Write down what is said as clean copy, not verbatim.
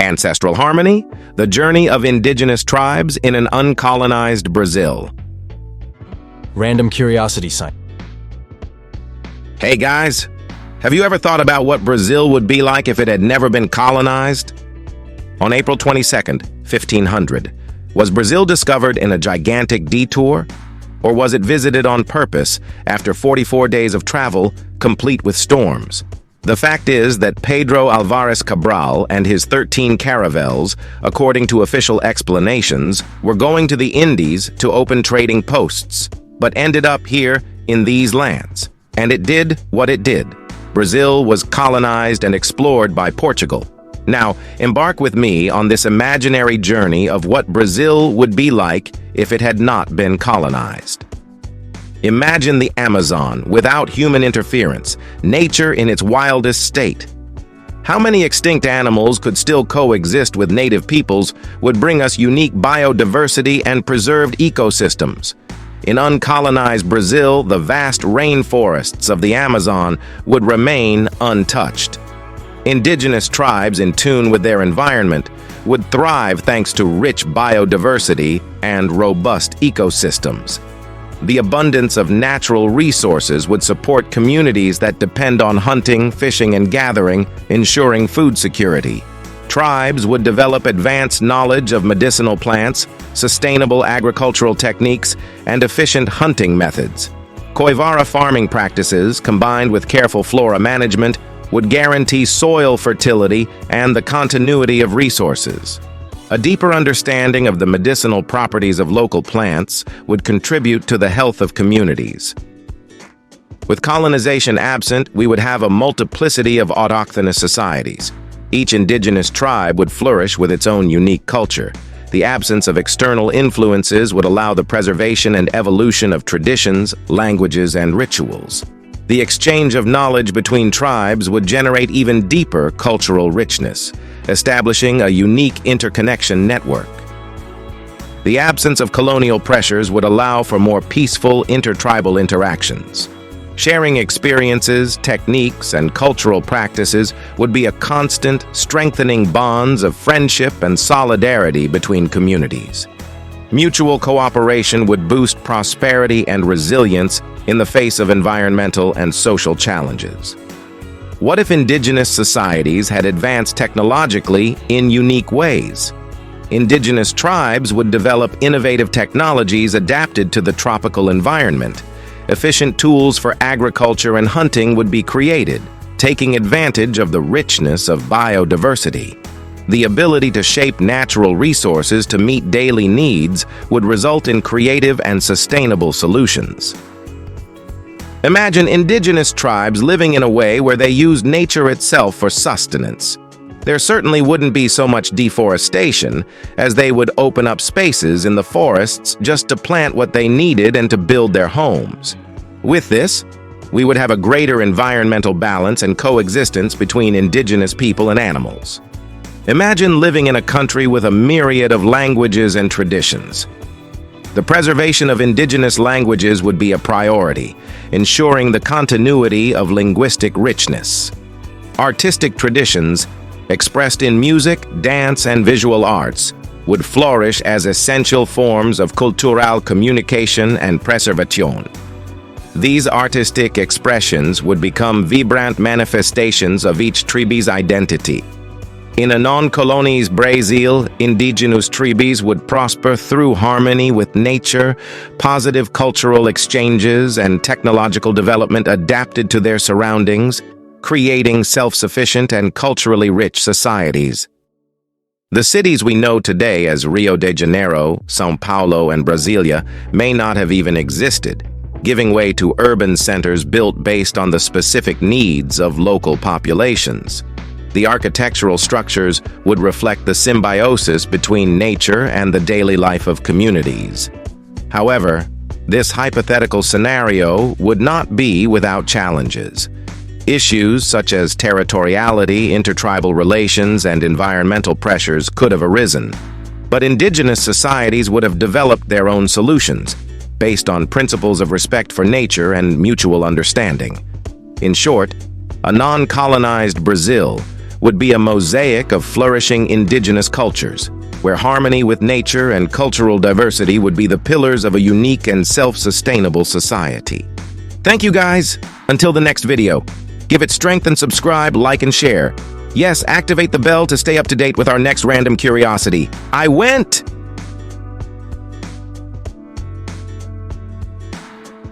Ancestral Harmony, the journey of indigenous tribes in an uncolonized Brazil. Random curiosity site. Hey guys, have you ever thought about what Brazil would be like if it had never been colonized? On April 22nd, 1500, was Brazil discovered in a gigantic detour? Or was it visited on purpose after 44 days of travel, complete with storms? The fact is that Pedro Alvares Cabral and his 13 caravels, according to official explanations, were going to the Indies to open trading posts, but ended up here in these lands. And it did what it did. Brazil was colonized and explored by Portugal. Now, embark with me on this imaginary journey of what Brazil would be like if it had not been colonized. Imagine the Amazon without human interference, nature in its wildest state. How many extinct animals could still coexist with native peoples would bring us unique biodiversity and preserved ecosystems? In uncolonized Brazil, the vast rainforests of the Amazon would remain untouched. Indigenous tribes in tune with their environment would thrive thanks to rich biodiversity and robust ecosystems. The abundance of natural resources would support communities that depend on hunting, fishing, and gathering, ensuring food security. Tribes would develop advanced knowledge of medicinal plants, sustainable agricultural techniques, and efficient hunting methods. Coivara farming practices, combined with careful flora management, would guarantee soil fertility and the continuity of resources. A deeper understanding of the medicinal properties of local plants would contribute to the health of communities. With colonization absent, we would have a multiplicity of autochthonous societies. Each indigenous tribe would flourish with its own unique culture. The absence of external influences would allow the preservation and evolution of traditions, languages, and rituals. The exchange of knowledge between tribes would generate even deeper cultural richness, establishing a unique interconnection network. The absence of colonial pressures would allow for more peaceful intertribal interactions. Sharing experiences, techniques, and cultural practices would be a constant, strengthening bonds of friendship and solidarity between communities. Mutual cooperation would boost prosperity and resilience in the face of environmental and social challenges. What if indigenous societies had advanced technologically in unique ways? Indigenous tribes would develop innovative technologies adapted to the tropical environment. Efficient tools for agriculture and hunting would be created, taking advantage of the richness of biodiversity. The ability to shape natural resources to meet daily needs would result in creative and sustainable solutions. Imagine indigenous tribes living in a way where they use nature itself for sustenance. There certainly wouldn't be so much deforestation, as they would open up spaces in the forests just to plant what they needed and to build their homes. With this, we would have a greater environmental balance and coexistence between indigenous people and animals. Imagine living in a country with a myriad of languages and traditions. The preservation of indigenous languages would be a priority, ensuring the continuity of linguistic richness. Artistic traditions, expressed in music, dance, and visual arts, would flourish as essential forms of cultural communication and preservation. These artistic expressions would become vibrant manifestations of each tribe's identity. In a non-colonized Brazil, indigenous tribes would prosper through harmony with nature, positive cultural exchanges, and technological development adapted to their surroundings, creating self-sufficient and culturally rich societies. The cities we know today as Rio de Janeiro, São Paulo, and Brasilia may not have even existed, giving way to urban centers built based on the specific needs of local populations. The architectural structures would reflect the symbiosis between nature and the daily life of communities. However, this hypothetical scenario would not be without challenges. Issues such as territoriality, intertribal relations, and environmental pressures could have arisen. But indigenous societies would have developed their own solutions, based on principles of respect for nature and mutual understanding. In short, a non-colonized Brazil would be a mosaic of flourishing indigenous cultures, where harmony with nature and cultural diversity would be the pillars of a unique and self-sustainable society. Thank you, guys. Until the next video, give it strength and subscribe, like, and share. Yes, activate the bell to stay up to date with our next random curiosity. I went!